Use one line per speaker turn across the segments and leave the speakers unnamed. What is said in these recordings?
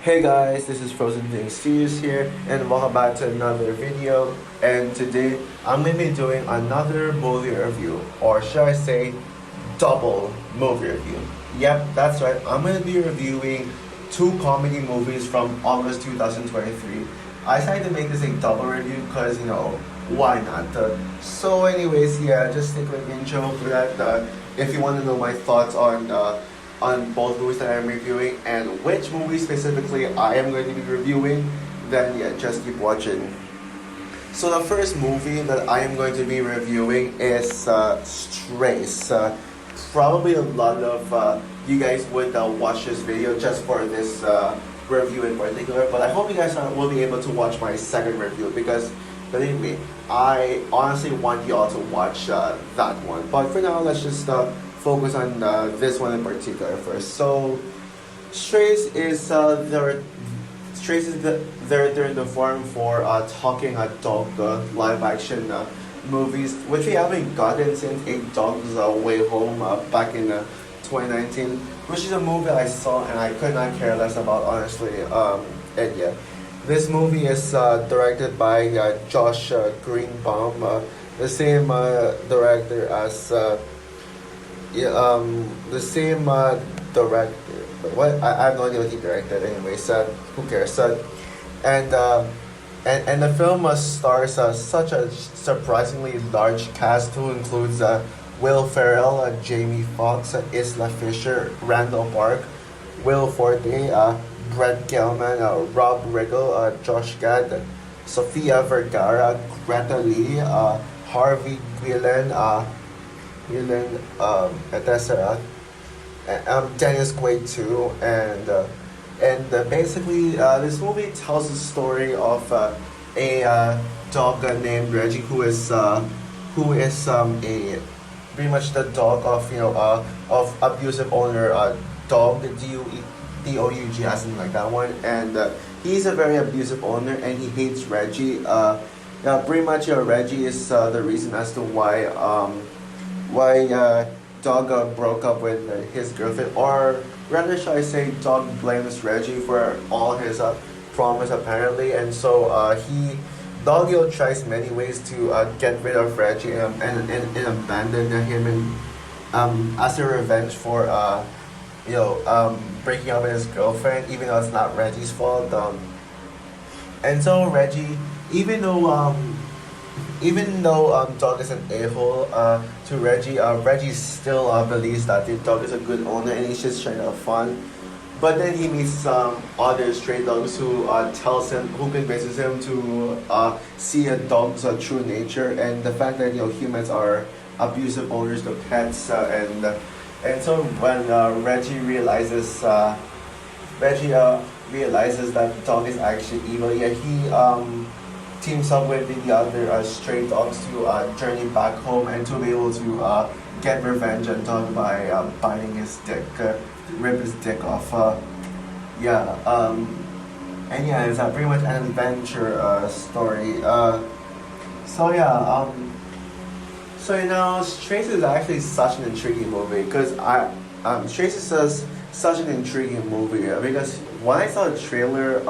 Hey guys, this is Frozen Things Studios here, and welcome back to another video. And today I'm going to be doing another movie review, or should I say, double movie review. Yep, that's right. I'm going to be reviewing two comedy movies from August 2023. I decided to make this a double review because, why not? Anyways, yeah, just a quick intro for that. If you want to know my thoughts on both movies that I'm reviewing and which movie specifically I am going to be reviewing, then yeah, just keep watching. So the first movie that I am going to be reviewing is Strays. Probably a lot of you guys would watch this video just for this review in particular, but I hope you guys will be able to watch my second review because believe me, I honestly want you all to watch that one. But for now, let's just focus on this one in particular first. So, Strays is they're in the forum for Talking a Dog live action movies, which we haven't gotten since A Dog's Way Home back in 2019, which is a movie I saw and I could not care less about, honestly. And yeah, this movie is directed by Josh Greenbaum, the same director as the same director. But what I have no idea what he directed. Anyways, who cares? And the film stars such a surprisingly large cast who includes Will Ferrell, Jamie Foxx, Isla Fisher, Randall Park, Will Forte, Brett Gelman, Rob Riggle, Josh Gad, Sofia Vergara, Greta Lee, Harvey etc. Dennis Quaid too, and basically this movie tells the story of a dog named Reggie who is a pretty much the dog of of abusive owner dog Doug something like that one, and he's a very abusive owner and he hates Reggie. Pretty much Reggie is the reason as to why Dog broke up with his girlfriend, or rather, should I say, Dog blames Reggie for all his problems apparently, and so Doggy tries many ways to get rid of Reggie and abandon him, and as a revenge for breaking up with his girlfriend, even though it's not Reggie's fault. And so Reggie, even though Dog is an a-hole to Reggie, Reggie still believes that the dog is a good owner and he's just trying to have fun. But then he meets some other stray dogs who convinces him to see a dog's true nature and the fact that humans are abusive owners to pets, and so when Reggie realizes that dog is actually evil, yeah, he teams up with the other stray dogs to journey back home and to be able to get revenge on Dog by biting his dick, rip his dick off. And yeah, it's pretty much an adventure story. Strays is actually such an intriguing movie because Strays is such an intriguing movie because when I saw the trailer,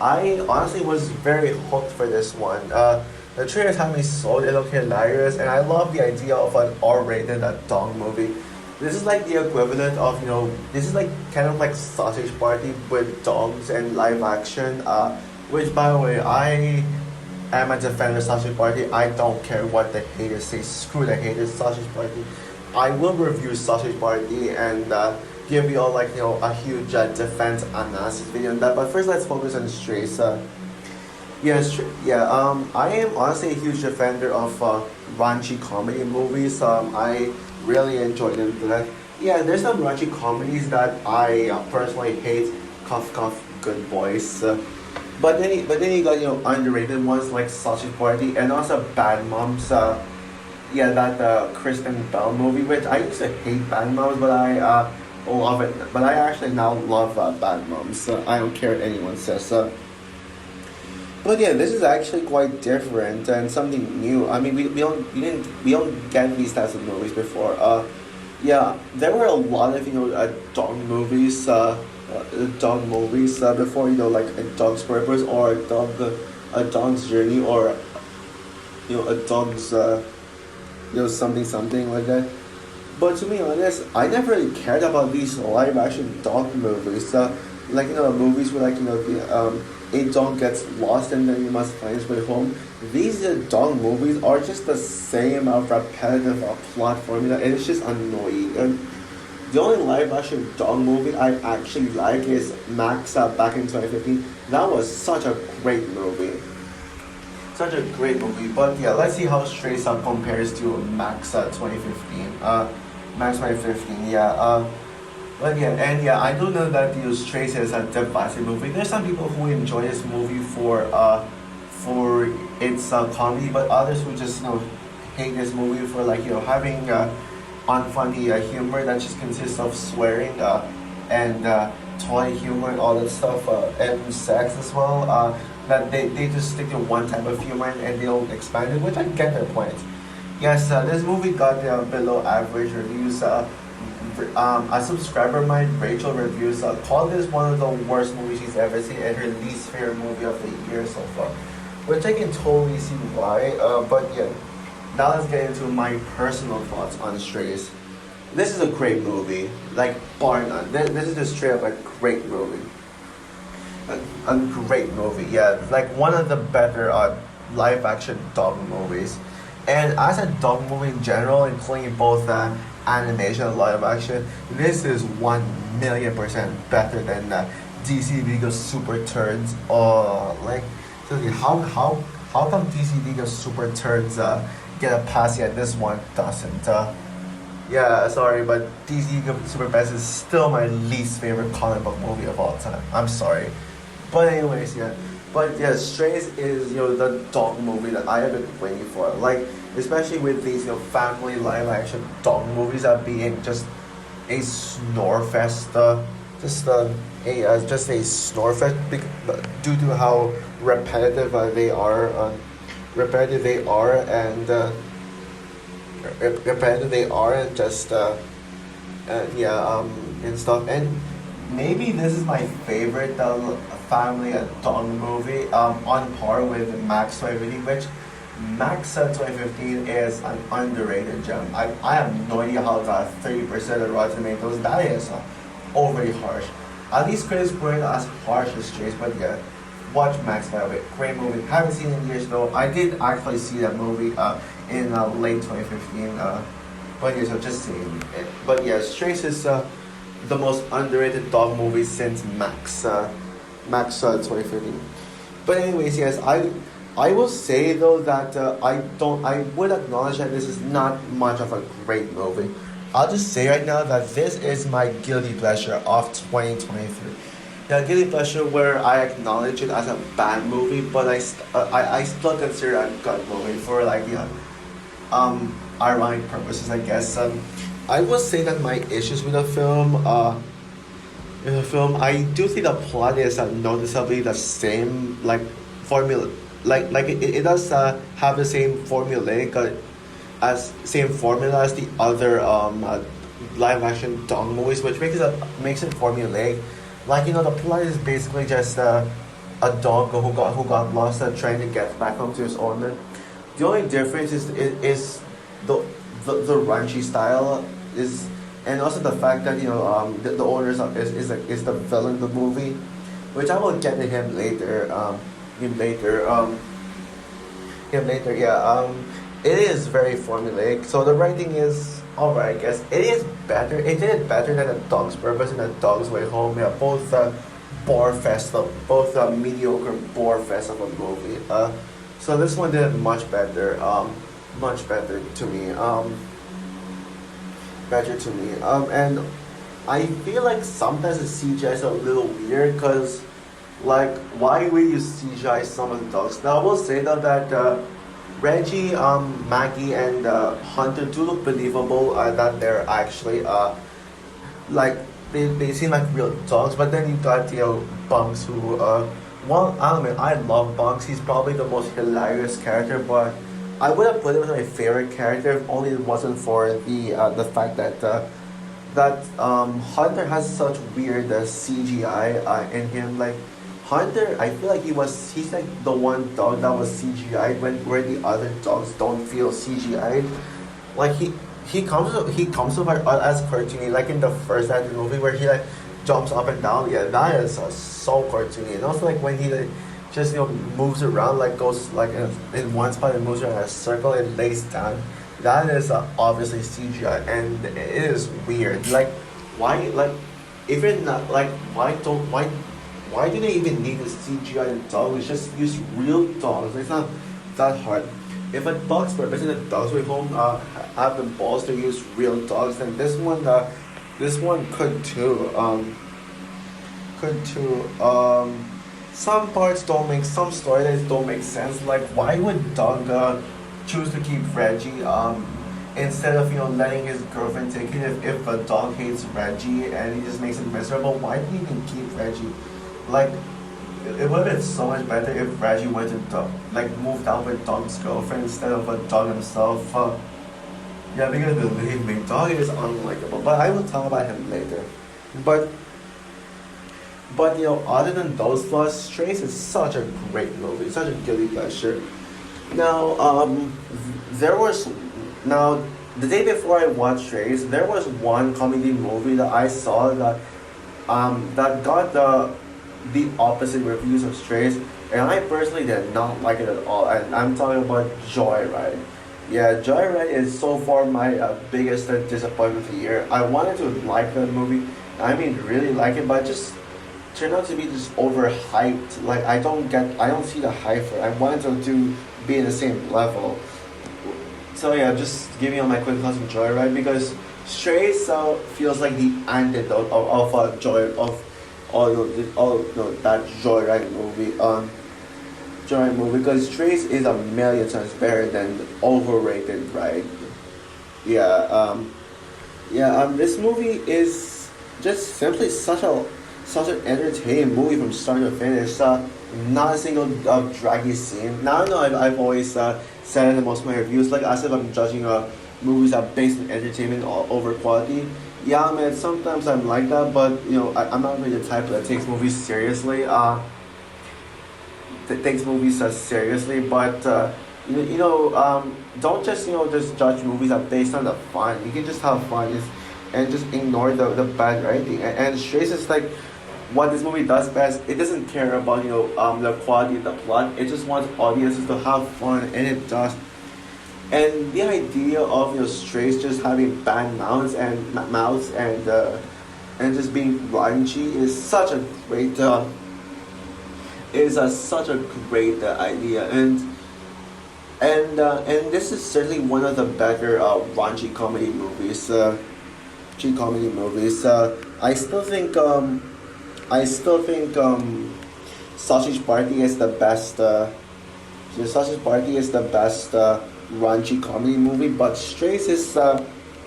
I honestly was very hooked for this one. The trailers had me sold, it looked hilarious, and I love the idea of an R-rated dog movie. This is like the equivalent of, this is like kind of like Sausage Party with dogs and live action, which by the way, I am a defender of Sausage Party. I don't care what the haters say, screw the haters, Sausage Party. I will review Sausage Party and give you all a huge defense analysis video on that. But first, let's focus on Strays. I am honestly a huge defender of raunchy comedy movies. I really enjoy them. Yeah, there's some raunchy comedies that I personally hate. Cough cough, Good Boys. But then you got underrated ones like Sausage Party and also Bad Moms. That Kristen Bell movie, which I used to hate Bad Moms, but I love it. But I actually now love Bad Moms. I don't care what anyone says. But yeah, this is actually quite different and something new. I mean, we don't get these types of movies before. There were a lot of dog movies dog movies before, like A Dog's Purpose or A Dog's Journey, or A Dog's something something like that. But to be honest, I never really cared about these live action dog movies. Like movies where a dog gets lost and then you must find his way home. These dog movies are just the same repetitive plot formula, and it's just annoying. And the only live action dog movie I actually like is Max back in 2015. That was such a great movie. Such a great movie. But yeah, let's see how Stray compares to Max 2015. Max 2015, yeah. But yeah, and yeah, I do know that Stray is a divisive movie. There's some people who enjoy this movie for its comedy, but others who just hate this movie for having unfunny humor that just consists of swearing and toy humor and all that stuff and sex as well. That they just stick to one type of humor and they don't expand it, which I get their point. Yes, this movie got below average reviews. A subscriber of mine, Rachel Reviews, called this one of the worst movies she's ever seen and her least favorite movie of the year so far. Which I can totally see why, but yeah. Now let's get into my personal thoughts on Strays. This is a great movie, like bar none. This is just straight up a great movie. A great movie, yeah. Like one of the better live action dog movies. And as a dog movie in general, including both animation and live action, this is 1,000,000% better than DC Lega's Super Turds. Seriously, how come DC Lega's Super Turds get a pass yet this one doesn't? Yeah, sorry, but DC League Super Best is still my least favorite comic book movie of all time. I'm sorry. But anyways, yeah. But yeah, Strays is the dog movie that I have been waiting for. Like especially with these family live action dog movies being just a snore fest. Just a snore fest due to how repetitive they are. Repetitive they are and just and stuff. And maybe this is my favorite family dog movie on par with Max 2015, which Max 2015 is an underrated gem. I have no idea how it got 30% of Rotten Tomatoes. That is overly harsh. At least critics weren't as harsh as Chase, but yeah. Watch Max by the way. Great movie. Haven't seen it in years though. I did actually see that movie in late 2015. But yeah, so just saying. But yeah, Strays is the most underrated dog movie since Max 2015. But anyways, yes, I will say though that I would acknowledge that this is not much of a great movie. I'll just say right now that this is my guilty pleasure of 2023. Yeah, guilty pleasure where I acknowledge it as a bad movie, but I still consider it a good movie for ironic purposes, I guess. I will say that my issues with the film, I do think the plot is noticeably the same, formula, it does have the same formulaic same formula as the other live action dog movies, which makes it formulaic. The plot is basically just a dog who got lost trying to get back home to his owner. The only difference is the raunchy style is, and also the fact that the owner is the villain of the movie, which I will get to him later. It is very formulaic. So the writing is alright, I guess. It is better. It did it better than A Dog's Purpose and A Dog's Way Home. Yeah, both mediocre bore fest of a movie. So this one did it much better. Much better to me. And I feel like sometimes the CGI is a little weird because, why would you CGI some of the dogs? Now I will say though that Reggie, Maggie, and Hunter do look believable. That they're actually they seem like real dogs. But then you got Bunks who I love Bunks. He's probably the most hilarious character, but I would have put him as my favorite character if only it wasn't for the fact that that Hunter has such weird CGI in him. Like Hunter, I feel like he's like the one dog that was CGI where the other dogs don't feel CGI. Like he comes over as cartoony, like in the first act of the movie where he like jumps up and down. Yeah, that is so cartoony. And also like when he like just moves around, like goes like in one spot and moves around in a circle and lays down. That is obviously CGI, and it is weird. Like why like even like why do they even need a CGI dog? It's just use real dogs. It's not that hard. If a dog's represented the dogs with home have the balls to use real dogs, then this one could too. Could too. Some parts don't make some storylines don't make sense. Like why would Doug choose to keep Reggie instead of letting his girlfriend take it if a dog hates Reggie and he just makes it miserable? Why did he even keep Reggie? Like it would have been so much better if Reggie went to moved out with Dog's girlfriend instead of a dog himself. Yeah, because believe me, Dog is unlikable. But I will talk about him later. But other than those flaws, Strays is such a great movie, such a guilty pleasure. Now, now the day before I watched Strays, there was one comedy movie that I saw that got the opposite reviews of Strays, and I personally did not like it at all. And I'm talking about Joyride. Yeah, Joyride is so far my biggest disappointment of the year. I wanted to like that movie. I mean, really like it, but it just turned out to be just overhyped. Like I don't see the hype for it. I wanted to be in the same level. So yeah, just giving you my quick thoughts on Joyride because Strays feels like the antidote of joy of all that Joyride movie. Joyride movie because Strays is a million times better than overrated, right? Yeah. This movie is just simply such an entertaining movie from start to finish. Not a single draggy scene. Now I know I've always said it in most of my reviews, like as if I'm judging movies that based on entertainment over quality. Yeah, man, sometimes I'm like that, but I'm not really the type that takes movies seriously. Takes movies seriously, but don't just judge movies that based on the fun. You can just have fun and just ignore the bad writing. And Strays is like what this movie does best. It doesn't care about the quality of the plot. It just wants audiences to have fun, and it does. And the idea of Strays just having bad mouths and just being raunchy is such a great such a great idea, and this is certainly one of the better raunchy comedy movies. I still think Sausage Party is the best. The Sausage Party is the best raunchy comedy movie, but Strays is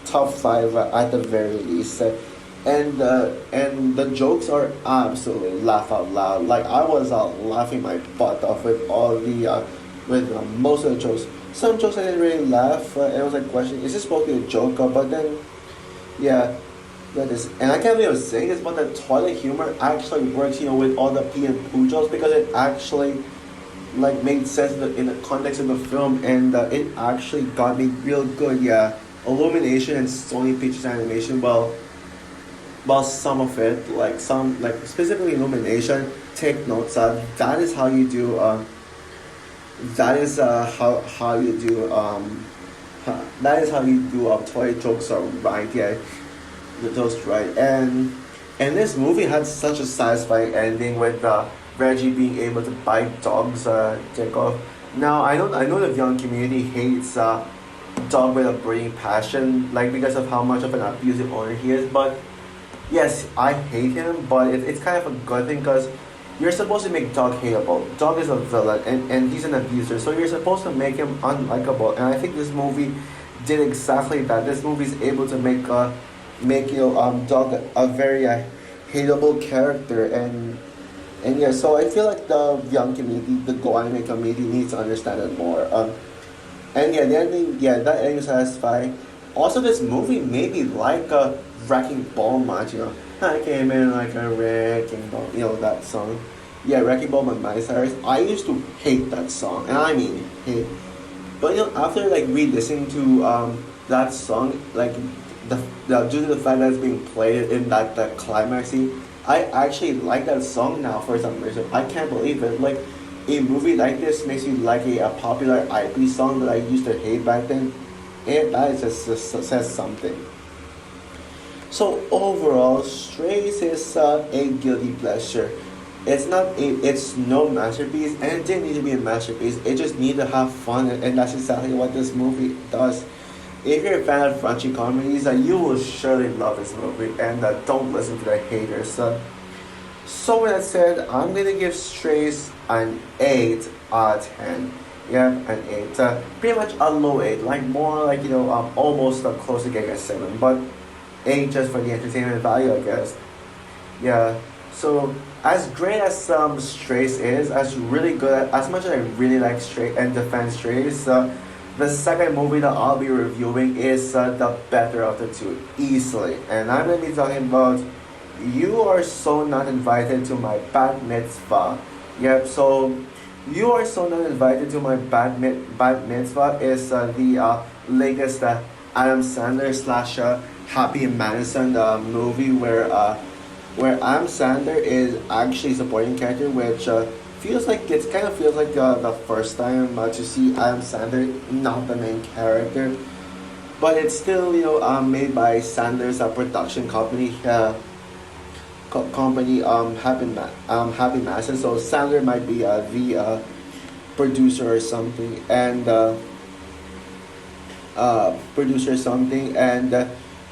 top 5 at the very least. And the jokes are absolutely laugh out loud. Like I was laughing my butt off with all the with most of the jokes. Some jokes I didn't really laugh. And I was like questioning, is this supposed to be a joke? But then, yeah, that is. And I can't believe I was saying this, but the toilet humor actually works. With all the pee and poo jokes because it actually made sense in the context of the film, and it actually got me real good. Yeah, Illumination and Sony Pictures Animation. Well, some of it, specifically Illumination, take notes. That is how you do. That is how you do. That is how you do. Toy jokes are right. Yeah, those right. And this movie had such a satisfying ending with Reggie being able to bite dogs. Dick off. Now I know the young community hates Dog with a burning passion, because of how much of an abusive owner he is, but. Yes, I hate him, but it's kind of a good thing because you're supposed to make Dog hateable. Dog is a villain, and he's an abuser, so you're supposed to make him unlikable. And I think this movie did exactly that. This movie is able to make Dog a very hateable character, and yeah. So I feel like the young community, the Go Anime community, needs to understand it more. And yeah, the ending, that ending is satisfying. Also, this movie made me like wrecking ball match. I came in like a wrecking ball. That song. Yeah, Wrecking Ball by Miley Cyrus. I used to hate that song, and I mean hate. But after like re-listening to that song, like due to the fact that it's being played in that climax scene, I actually like that song now for some reason. I can't believe it. Like a movie like this makes you like a popular IP song that I used to hate back then. And that just says something. So overall, Strays is a guilty pleasure. It's no masterpiece, and it didn't need to be a masterpiece. It just needed to have fun, and that's exactly what this movie does. If you're a fan of raunchy comedies, you will surely love this movie, and don't listen to the haters. So with that said, I'm gonna give Strays an 8 out of 10. Yeah, an 8. Pretty much a low 8, like more like almost close to getting a 7, but 8 just for the entertainment value, I guess. Yeah. So as great as Strays is, as really good as much as I really like Stray and defend Strays, the second movie that I'll be reviewing is the better of the two, easily. And I'm gonna be talking about You Are So Not Invited to My Bat Mitzvah. Yep. So You Are So Not Invited to My Bat Mitzvah is the latest Adam Sandler slash Happy Madison movie where Adam Sandler is actually supporting character, which feels like the first time to see Adam Sandler not the main character, but it's still made by Sandler's production company Happy Madison. So Sandler might be the producer or something, and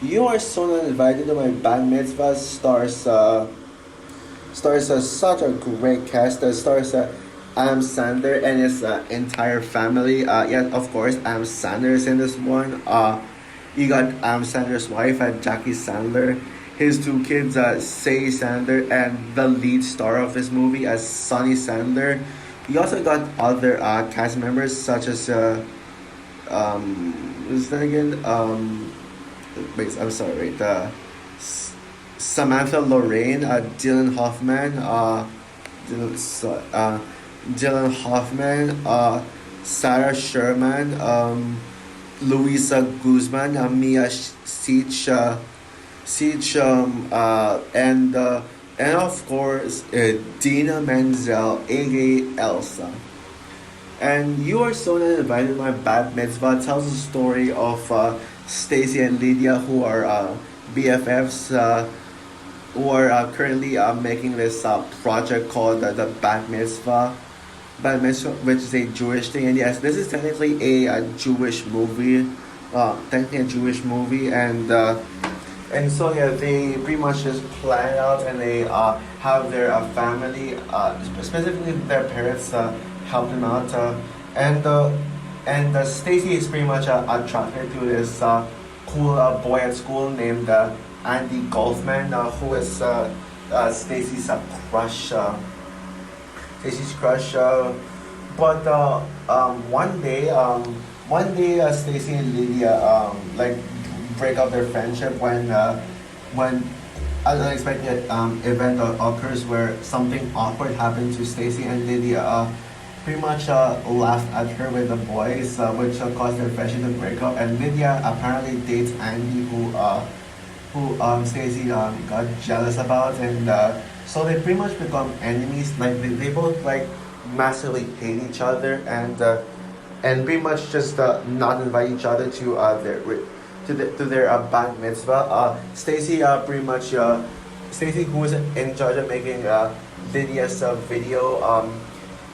You Are So Not Invited to My Bat Mitzvah stars such a great cast. Stars Adam Sandler and his entire family. Yeah, of course, Adam Sandler is in this one. You got Adam Sandler's wife, Jackie Sandler, his two kids, Say Sandler, and the lead star of this movie as Sonny Sandler. You also got other cast members such as who's that again? Wait, I'm sorry. Samantha Lorraine, Dylan Hoffman, Dylan Hoffman, Sarah Sherman, Louisa Guzman, Mia Siech, and of course Dina Menzel, aka Elsa. And You Are So Not Invited to My Bat Mitzvah tells the story of Stacy and Lydia, who are BFFs, who are currently making this project called the Bat Mitzvah. Bat Mitzvah, which is a Jewish thing, and yes, this is technically a Jewish movie, and so yeah, they pretty much just plan it out, and they have their family, specifically their parents, help them out, and Stacy is pretty much attracted to this cool boy at school named Andy Golfman, who is Stacy's crush. Stacy's crush. But one day, Stacy and Lydia like break up their friendship when an unexpected event occurs where something awkward happens to Stacy, and Lydia pretty much laughed at her with the boys, which caused their friendship to break up. And Lydia apparently dates Andy, who Stacy got jealous about, and so they pretty much become enemies. Like they both like massively hate each other, and pretty much just not invite each other to their bat mitzvah. Stacy pretty much Stacy, who is in charge of making Lydia's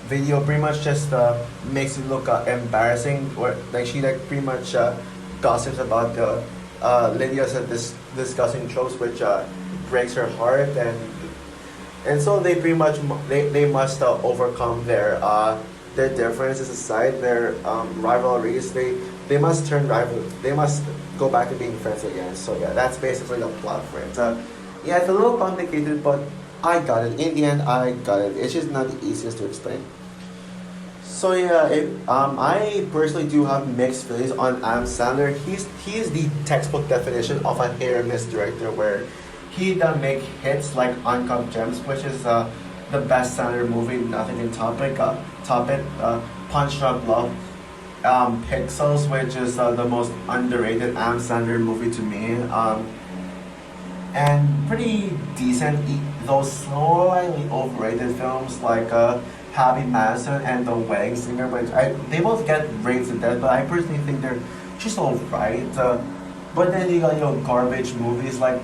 video pretty much just makes it look embarrassing, or like she like pretty much gossips about Lydia's disgusting tropes, which breaks her heart, and so they pretty much they must overcome their differences aside, their rivalries. They must turn rival. They must go back to being friends again. So yeah, that's basically the plot for it. Yeah, it's a little complicated, but I got it. In the end, I got it. It's just not the easiest to explain. So yeah, I personally do have mixed feelings on Adam Sandler. He is the textbook definition of a hit or miss director, where he does make hits like Uncut Gems, which is the best Sandler movie. Nothing can top it. Punch Drunk Love, Pixels, which is the most underrated Adam Sandler movie to me. And pretty decent. Those slightly overrated films like Happy Madison and The Wedding Singer, which they both get rated to death, but I personally think they're just alright. But then you got garbage movies like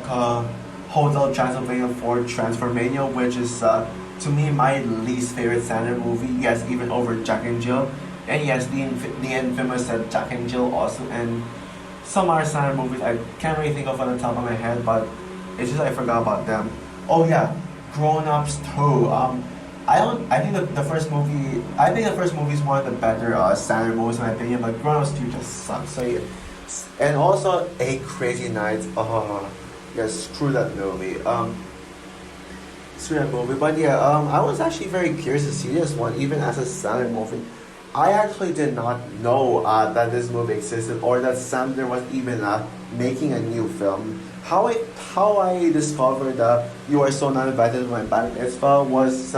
Hotel Transylvania 4 Transformania, which is to me my least favorite Sandler movie. Yes, even over Jack and Jill, and yes, the infamous Jack and Jill also, and some other Sandler movies I can't really think of on the top of my head, but it's just I forgot about them. Oh yeah, Grown Ups 2. I don't. I think the first movie. I think the first movie is one of the better Sandler movies in my opinion. But Grown Ups 2 just sucks. So yeah. And also A Crazy Night. Yeah, screw that movie. Screw that movie. But yeah, I was actually very curious to see this one, even as a Sandler movie. I actually did not know that this movie existed, or that Sandler was even making a new film. How I discovered You Are So Not Invited to My Bat Mitzvah was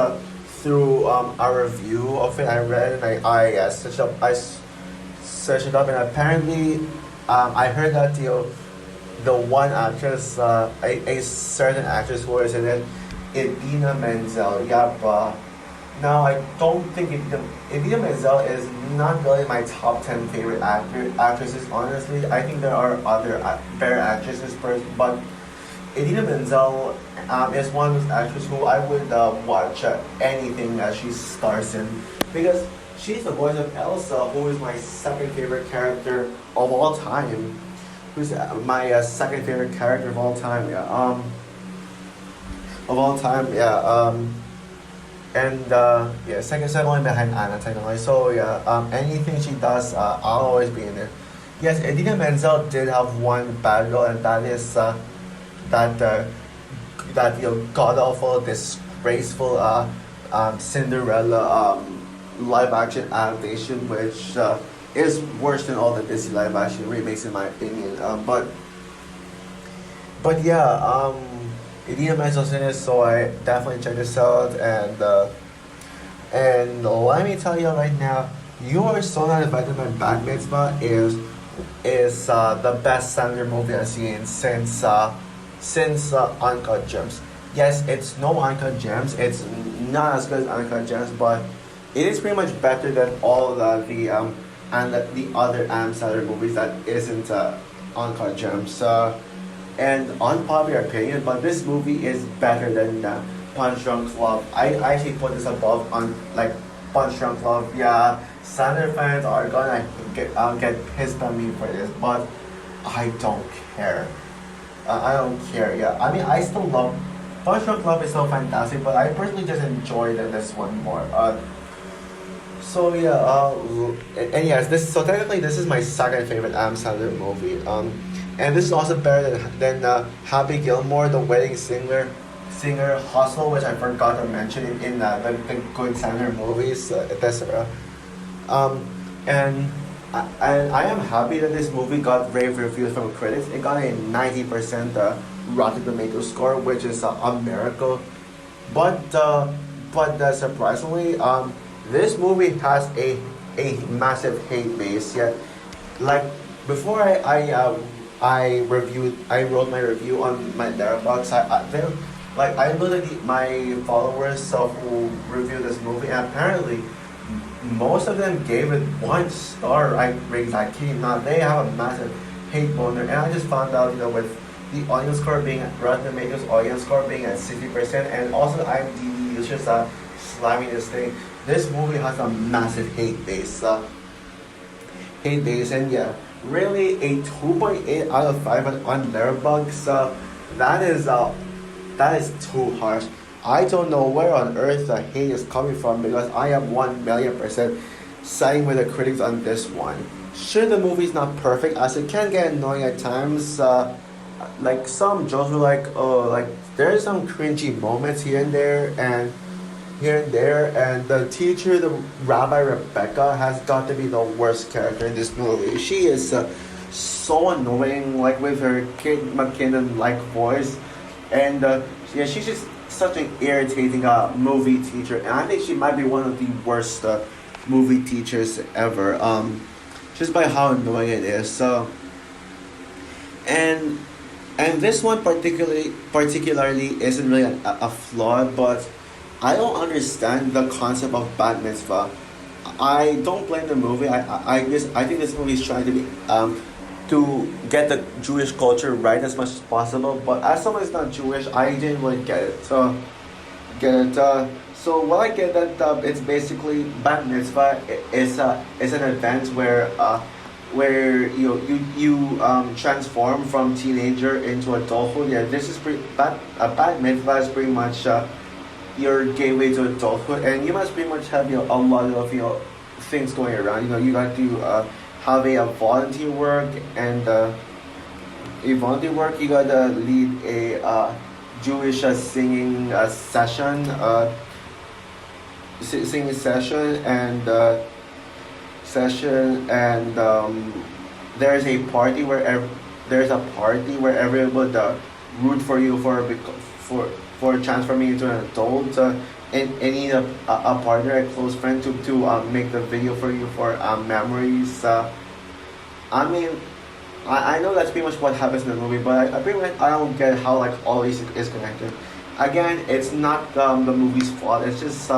through a review of it. I read it and searched it up, and apparently I heard that the one actress, a certain actress who is in it, Idina Menzel. Yep. Now I don't think Idina Menzel is not really my top 10 favorite actresses. Honestly, I think there are other better actresses first, but Idina Menzel is one of those actresses who I would watch anything that she stars in, because she's the voice of Elsa, who is my second favorite character of all time. Who's my second favorite character of all time? Yeah. Of all time. Yeah. And yeah, second only behind Anna technically. So yeah, anything she does, I'll always be in there. Yes, Idina Menzel did have one bad role, and that is that god awful, disgraceful Cinderella live action adaptation, which is worse than all the Disney live action remakes in my opinion. But yeah, Idina Menzel's in it, so I definitely check this out. And let me tell you right now, You Are So Not Invited to My Bat Mitzvah is the best Sandler movie I've seen since Uncut Gems. Yes, it's no Uncut Gems. It's not as good as Uncut Gems, but it is pretty much better than all the other Adam Sandler movies that isn't Uncut Gems. And unpopular opinion, but this movie is better than Punch Drunk Love. I actually put this above on like Punch Drunk Love. Yeah, Sandler fans are gonna get pissed on me for this, but I don't care. I don't care. Yeah, I mean I still love Punch Drunk Love is so fantastic, but I personally just enjoyed this one more. So yeah, and yes, so technically this is my second favorite Adam Sandler movie. And this is also better than Happy Gilmore, The Wedding Singer, Hustle, which I forgot to mention in the good Sandler movies, etc. And I am happy that this movie got rave reviews from critics. It got a 90% Rotten Tomatoes score, which is a miracle. But surprisingly, this movie has a massive hate base. Yet, like before I wrote my review on my Letterboxd. I looked at my followers who reviewed this movie, and apparently most of them gave it 1 star. I kid not. They have a massive hate boner, and I just found out, with the audience score being Rotten Tomatoes audience score being at 60%, and also IMDb users slamming this thing. This movie has a massive hate base. And yeah. Really, a 2.8 out of 5 on Letterboxd. That is too harsh. I don't know where on earth the hate is coming from, because I am 1,000,000% siding with the critics on this one. Sure, the movie's not perfect, as it can get annoying at times. Some jokes were there's some cringy moments here and there, and here and there, and the teacher, the Rabbi Rebecca, has got to be the worst character in this movie. She is so annoying, like with her Kate McKinnon-like voice, and yeah, she's just such an irritating movie teacher, and I think she might be one of the worst movie teachers ever. Just by how annoying it is. So, and this one particularly isn't really a flaw, but I don't understand the concept of bat mitzvah. I don't blame the movie. I think this movie is trying to be to get the Jewish culture right as much as possible. But as someone who's not Jewish, I didn't really get it. So so what I get that it's basically bat mitzvah is an event where you transform from teenager into adulthood. Yeah, this is bat mitzvah is pretty much your gateway to adulthood, and you must pretty much have a lot of things going around. You got to have a volunteer work, and you gotta lead a Jewish singing session. Singing session, and there's a party where everyone would root for you for transforming into an adult, and need a partner, a close friend to make the video for you for memories. I mean, I know that's pretty much what happens in the movie, but I don't get how like all this is connected. Again, it's not the movie's fault. It's just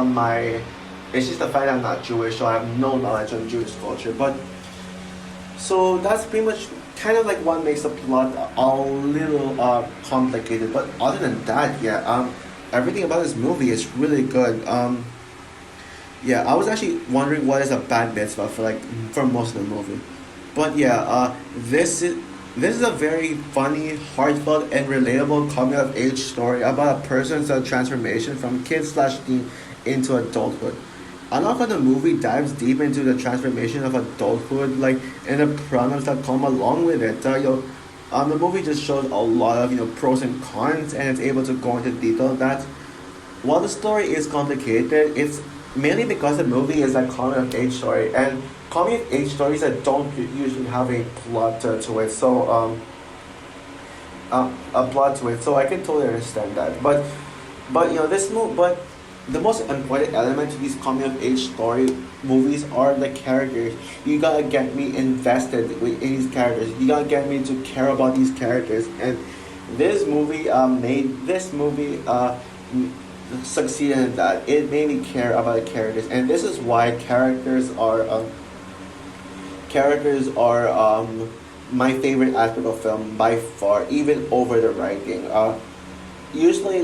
it's just the fact that I'm not Jewish, so I have no knowledge of Jewish culture. But so that's pretty much kind of like what makes the plot a little complicated. But other than that, yeah, everything about this movie is really good. Yeah, I was actually wondering what is a bad mitzvah for most of the movie, but yeah, this is a very funny, heartfelt, and relatable coming of age story about a person's transformation from kid/teen into adulthood. A lot of the movie dives deep into the transformation of adulthood, like, and the problems that come along with it. The movie just shows a lot of pros and cons, and it's able to go into detail of that. While the story is complicated, it's mainly because the movie is a coming of age story, and coming of age stories that don't usually have a plot to it. So a plot to it. So I can totally understand that. But but the most important element to these coming of age story movies are the characters. You gotta get me invested in these characters. You gotta get me to care about these characters. And this movie succeeded in that. It made me care about the characters, and this is why characters are my favorite aspect of film by far, even over the writing. Usually,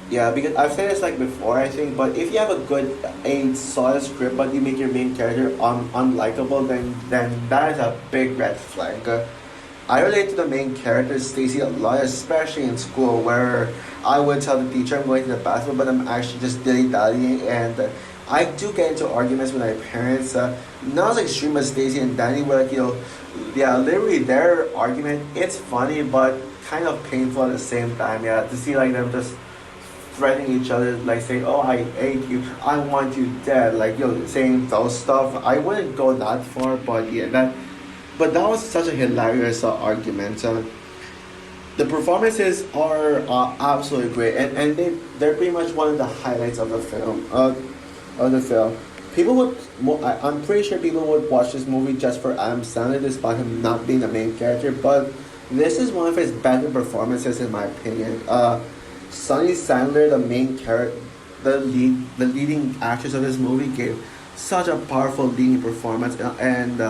yeah, because I've said this before, I think, but if you have a solid script, but you make your main character unlikable, then that is a big red flag. I relate to the main character Stacy a lot, especially in school, where I would tell the teacher I'm going to the bathroom, but I'm actually just dilly-dallying, and I do get into arguments with my parents. Not as extreme as Stacy and Danny, where yeah, literally their argument, it's funny, but kind of painful at the same time. Yeah, to see them just threatening each other, saying, "Oh, I hate you, I want you dead," saying those stuff. I wouldn't go that far, but yeah, that was such a hilarious argument. The performances are absolutely great, and they're pretty much one of the highlights of the film. I'm pretty sure people would watch this movie just for Adam Sandler, despite him not being the main character. But this is one of his better performances, in my opinion. Sonny Sandler, the main character, the leading actress of this movie, gave such a powerful leading performance, and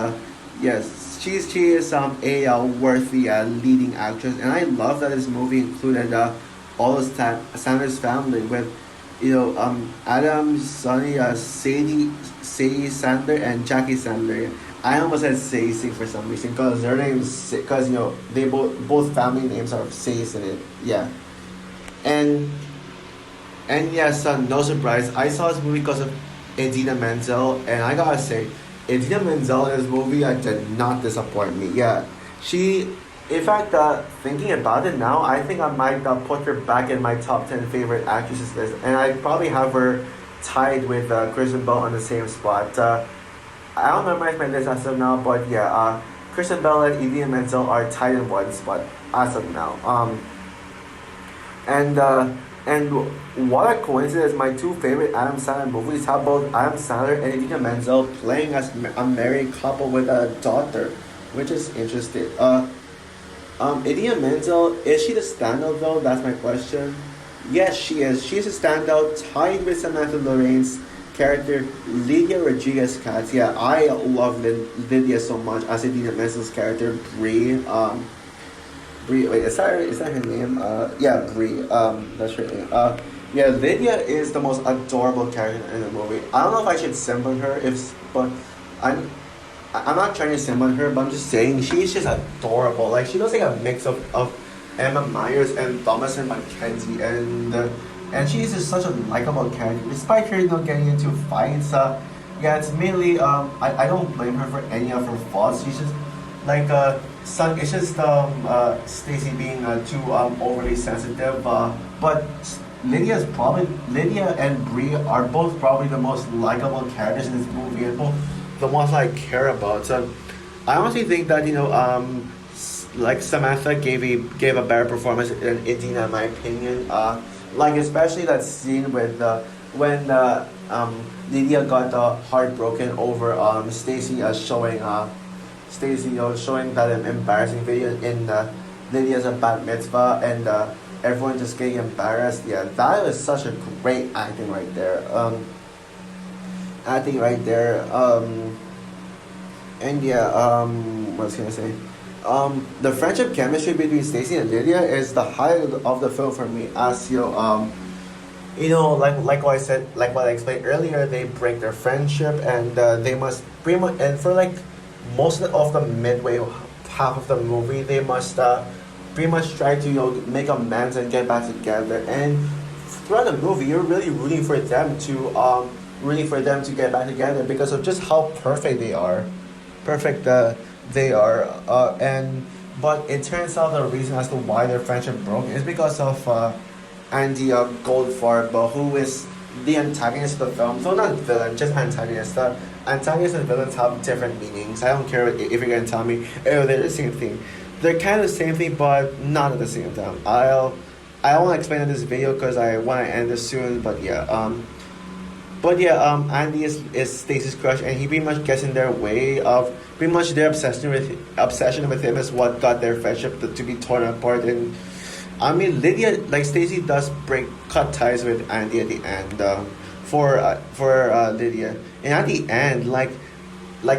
yes, she is a worthy leading actress, and I love that this movie included all of Sandler's family with Adam, Sonny, Sadie Sandler, and Jackie Sandler. I almost said Stacey for some reason because their names, because they both family names are Says in it. Yeah, and yes, no surprise, I saw this movie because of Idina Menzel, and I gotta say, Idina Menzel in this movie did not disappoint me. Yeah, in fact, thinking about it now, I think I might put her back in my top 10 favorite actresses list, and I probably have her tied with Kristen Bell on the same spot. I don't memorize my list as of now, but yeah, Kristen Bell and Idina Menzel are tied in one spot as of now. And and what a coincidence! My two favorite Adam Sandler movies have both Adam Sandler and Idina Menzel playing as a married couple with a daughter, which is interesting. Idina Menzel, is she the standout though? That's my question. Yes, she is. She's a standout, tied with Samantha Lorraine's character Lydia Rodriguez Katz. Yeah, I love Lydia so much as Idina Menzel's character Brie. Brie, wait, is that her name? Yeah, Brie. That's her name. Yeah, Lydia is the most adorable character in the movie. I don't know if I should symbol her, but I'm not trying to symbol her, but I'm just saying she's just adorable. Like she looks like a mix of Emma Myers and Thomasin McKenzie, and she's just such a likable character, despite her getting into fights. Yeah, it's mainly I don't blame her for any of her faults. She's just like it's just Stacy being too overly sensitive. But Lydia and Brie are both probably the most likable characters in this movie, and both the ones I care about. So I honestly think that like Samantha gave a better performance than Idina, in my opinion. Like especially that scene with when Lydia got heartbroken over Stacy showing that embarrassing video in Lydia's bat mitzvah, and everyone just getting embarrassed. Yeah, that was such a great acting right there. And yeah, what was I gonna say? The friendship chemistry between Stacy and Lydia is the highlight of the film for me. As like what I said, like what I explained earlier, they break their friendship, and they must pretty much, and for like most of the midway half of the movie, they must pretty much try to make amends and get back together. And throughout the movie, you're really rooting for them to get back together because of just how perfect they are. Perfect they are, but it turns out the reason as to why their friendship broke is because of Andy Goldfarb, who is the antagonist of the film. So not villain, just antagonist. The antagonists and villains have different meanings. I don't care if you're gonna tell me, oh, they're the same thing. They're kind of the same thing, but not at the same time. I won't explain in this video because I want to end this soon. But yeah, Andy is Stacy's crush, and he pretty much gets in their way of pretty much their obsession with him is what got their friendship to be torn apart. And I mean, Lydia, like Stacy, does cut ties with Andy at the end for Lydia, and at the end, like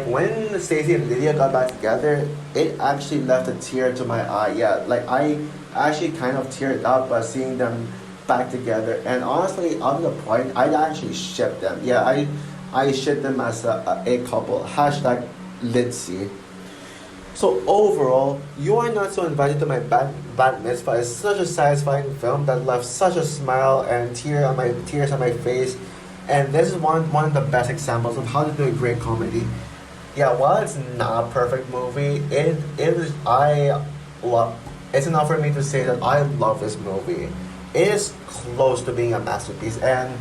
when Stacy and Lydia got back together, it actually left a tear to my eye. Yeah, like I actually kind of teared up seeing them back together, and honestly, on the point, I actually ship them. Yeah, I ship them as a couple. Hashtag Litzy. So overall, You Are Not So Invited to My Bat Mitzvah is such a satisfying film that left such a smile and tears on my face, and this is one of the best examples of how to do a great comedy. Yeah, while it's not a perfect movie, it's enough for me to say that I love this movie. It is close to being a masterpiece, and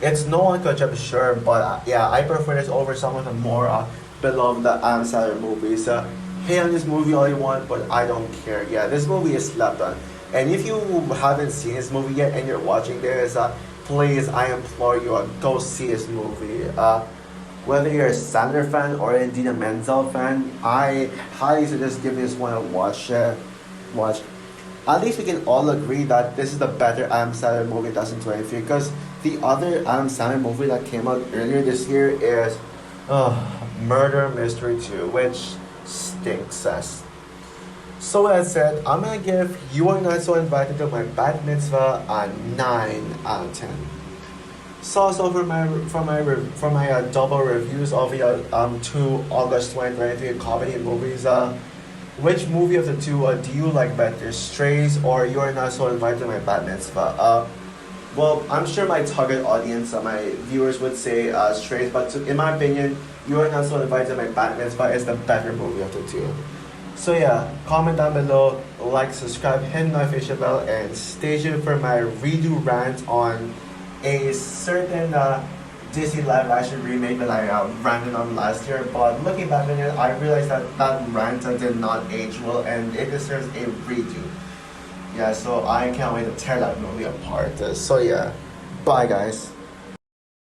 it's no one could jump sure, but yeah, I prefer this over some of the more beloved Adam Sandler movies. Hate on this movie all you want, but I don't care. Yeah, this movie is slept on, and if you haven't seen this movie yet and you're watching this, please, I implore you, go see this movie. Whether you're a Sandler fan or an Idina Menzel fan, I highly suggest giving this one a watch. Watch. At least we can all agree that this is the better Adam Sandler movie 2023, because the other Adam Sandler movie that came out earlier this year is Murder Mystery 2, which stinks ass. So with that said, I'm gonna give You Are Not So Invited to My Bat Mitzvah a 9 out of 10. So for my double reviews of the 2 August 2023 comedy movies, which movie of the two do you like better, Strays or You Are Not So Invited to My Bat Mitzvah? Well, I'm sure my target audience, my viewers would say Strays, but in my opinion, You Are Not So Invited to My Bat Mitzvah is the better movie of the two. So yeah, comment down below, like, subscribe, hit the notification bell, and stay tuned for my redo rant on a certain Disney live action remake that I ranted on last year, but looking back on it, I realized that that rant did not age well and it deserves a redo. Yeah, so I can't wait to tear that movie apart. So yeah, bye guys.